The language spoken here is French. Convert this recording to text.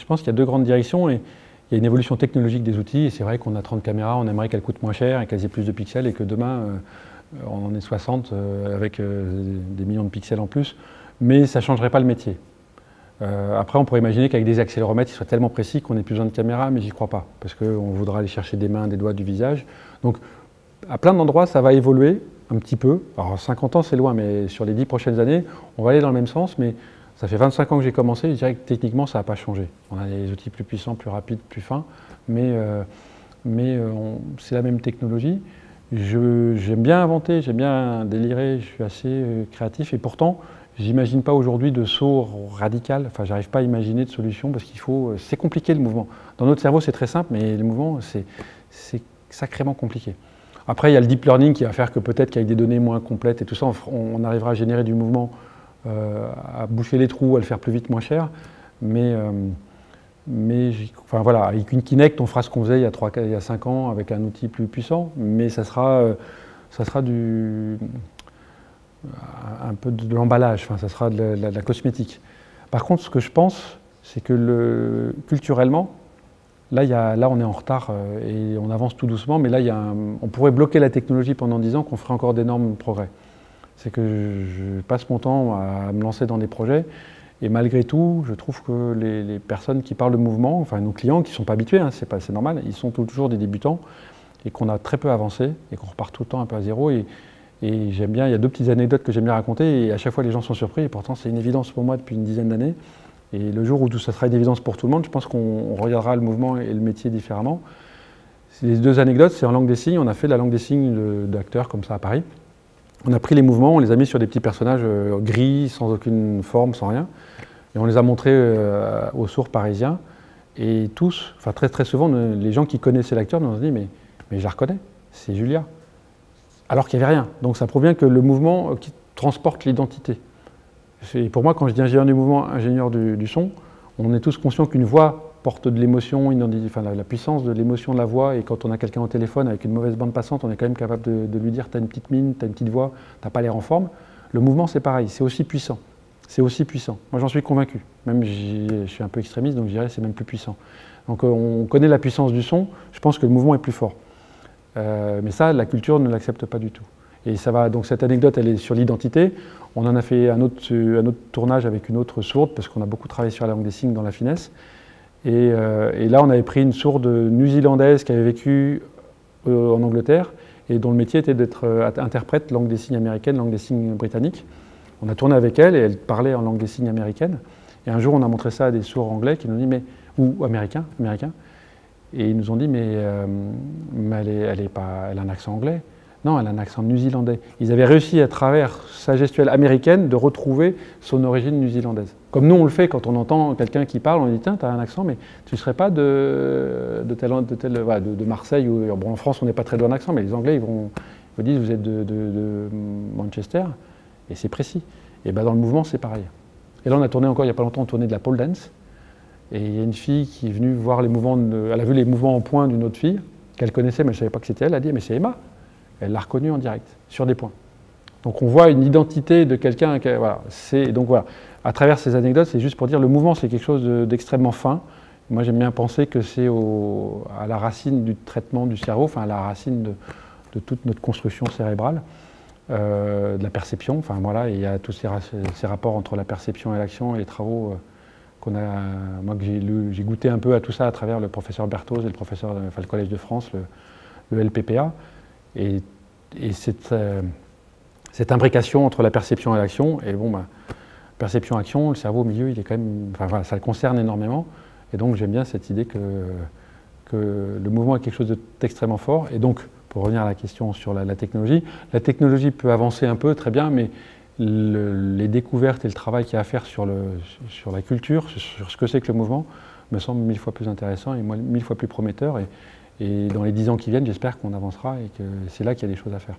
pense qu'il y a deux grandes directions. Et il y a une évolution technologique des outils. Et c'est vrai qu'on a 30 caméras, on aimerait qu'elles coûtent moins cher et qu'elles aient plus de pixels. Et que demain, on en ait 60 avec des millions de pixels en plus. Mais ça ne changerait pas le métier. Après, on pourrait imaginer qu'avec des accéléromètres, ils soient tellement précis qu'on n'ait plus besoin de caméra, mais j'y crois pas. Parce qu'on voudra aller chercher des mains, des doigts, du visage. Donc, à plein d'endroits, ça va évoluer un petit peu. Alors, 50 ans, c'est loin, mais sur les 10 prochaines années, on va aller dans le même sens. Mais ça fait 25 ans que j'ai commencé, je dirais que techniquement, ça n'a pas changé. On a des outils plus puissants, plus rapides, plus fins, mais c'est la même technologie. J'aime bien inventer, j'aime bien délirer, je suis assez créatif, et pourtant, j'imagine pas aujourd'hui de saut radical. Enfin, j'arrive pas à imaginer de solution parce qu'il faut. C'est compliqué le mouvement. Dans notre cerveau, c'est très simple, mais le mouvement, c'est sacrément compliqué. Après, il y a le deep learning qui va faire que peut-être qu'avec des données moins complètes et tout ça, on arrivera à générer du mouvement, à boucher les trous, à le faire plus vite, moins cher. Enfin voilà, avec une Kinect, on fera ce qu'on faisait il y a 5 ans avec un outil plus puissant, mais ça sera un peu de l'emballage, enfin, ça sera de la cosmétique. Par contre, ce que je pense, c'est que culturellement, là on est en retard et on avance tout doucement, mais là on pourrait bloquer la technologie pendant 10 ans, qu'on ferait encore d'énormes progrès. C'est que je passe mon temps à me lancer dans des projets, et malgré tout, je trouve que les personnes qui parlent de mouvement, enfin nos clients qui ne sont pas habitués, hein, c'est normal, ils sont toujours des débutants, et qu'on a très peu avancé, et qu'on repart tout le temps un peu à zéro. Et j'aime bien, il y a deux petites anecdotes que j'aime bien raconter, et à chaque fois les gens sont surpris, et pourtant c'est une évidence pour moi depuis une dizaine d'années. Et le jour où tout ça sera une évidence pour tout le monde, je pense qu'on regardera le mouvement et le métier différemment. Les deux anecdotes, c'est en langue des signes. On a fait la langue des signes d'acteurs comme ça à Paris. On a pris les mouvements, on les a mis sur des petits personnages gris, sans aucune forme, sans rien. Et on les a montrés aux sourds parisiens. Et tous, enfin très souvent, les gens qui connaissaient l'acteur nous ont dit mais je la reconnais, c'est Julia. Alors qu'il n'y avait rien. Donc ça provient que le mouvement qui transporte l'identité. Pour moi, quand je dis ingénieur du mouvement, ingénieur du son, on est tous conscients qu'une voix porte de l'émotion, enfin, la puissance de l'émotion de la voix, et quand on a quelqu'un au téléphone avec une mauvaise bande passante, on est quand même capable de lui dire « t'as une petite mine, t'as une petite voix, t'as pas l'air en forme ». Le mouvement, c'est pareil, c'est aussi puissant. C'est aussi puissant. Moi, j'en suis convaincu. Même, je suis un peu extrémiste, donc je dirais que c'est même plus puissant. Donc on connaît la puissance du son, je pense que le mouvement est plus fort. Mais ça, la culture ne l'accepte pas du tout. Et ça va, donc cette anecdote, elle est sur l'identité. On en a fait un autre tournage avec une autre sourde, parce qu'on a beaucoup travaillé sur la langue des signes dans la finesse. Et là, on avait pris une sourde new-zélandaise qui avait vécu en Angleterre, et dont le métier était d'être interprète langue des signes américaine, langue des signes britannique. On a tourné avec elle, et elle parlait en langue des signes américaine. Et un jour, on a montré ça à des sourds anglais qui nous ont dit, ou américains, et ils nous ont dit, mais elle a un accent anglais. Non, elle a un accent new-zélandais. Ils avaient réussi à travers sa gestuelle américaine de retrouver son origine new-zélandaise. Comme nous on le fait quand on entend quelqu'un qui parle, on dit tiens, tu as un accent, mais tu ne serais pas de Marseille ou bon, en France on n'est pas très doué en accent, mais les Anglais ils vous disent vous êtes de Manchester, et c'est précis. Et ben dans le mouvement c'est pareil. Et là on a tourné encore il n'y a pas longtemps, on tournait de la pole dance, et il y a une fille qui est venue voir les mouvements, elle a vu les mouvements en points d'une autre fille qu'elle connaissait, mais je ne savais pas que c'était elle. Elle a dit mais c'est Emma. Elle l'a reconnue en direct, sur des points. Donc on voit une identité de quelqu'un. Voilà, donc voilà, à travers ces anecdotes, c'est juste pour dire le mouvement, c'est quelque chose d'extrêmement fin. Moi, j'aime bien penser que c'est à la racine du traitement du cerveau, enfin à la racine de toute notre construction cérébrale, de la perception. Enfin voilà, et il y a tous ces rapports entre la perception et l'action et les travaux moi que j'ai goûté un peu à tout ça à travers le professeur Berthoz et le Collège de France, le LPPA. Et cette imbrication entre la perception et l'action, et bon, perception-action, le cerveau au milieu, il est quand même, enfin voilà, ça le concerne énormément. Et donc j'aime bien cette idée que le mouvement est quelque chose d'extrêmement fort. Et donc, pour revenir à la question sur la technologie peut avancer un peu, très bien, mais les découvertes et le travail qu'il y a à faire sur la culture, sur ce que c'est que le mouvement, me semble 1000 fois plus intéressant et 1000 fois plus prometteur. Et dans les 10 ans qui viennent, j'espère qu'on avancera et que c'est là qu'il y a des choses à faire.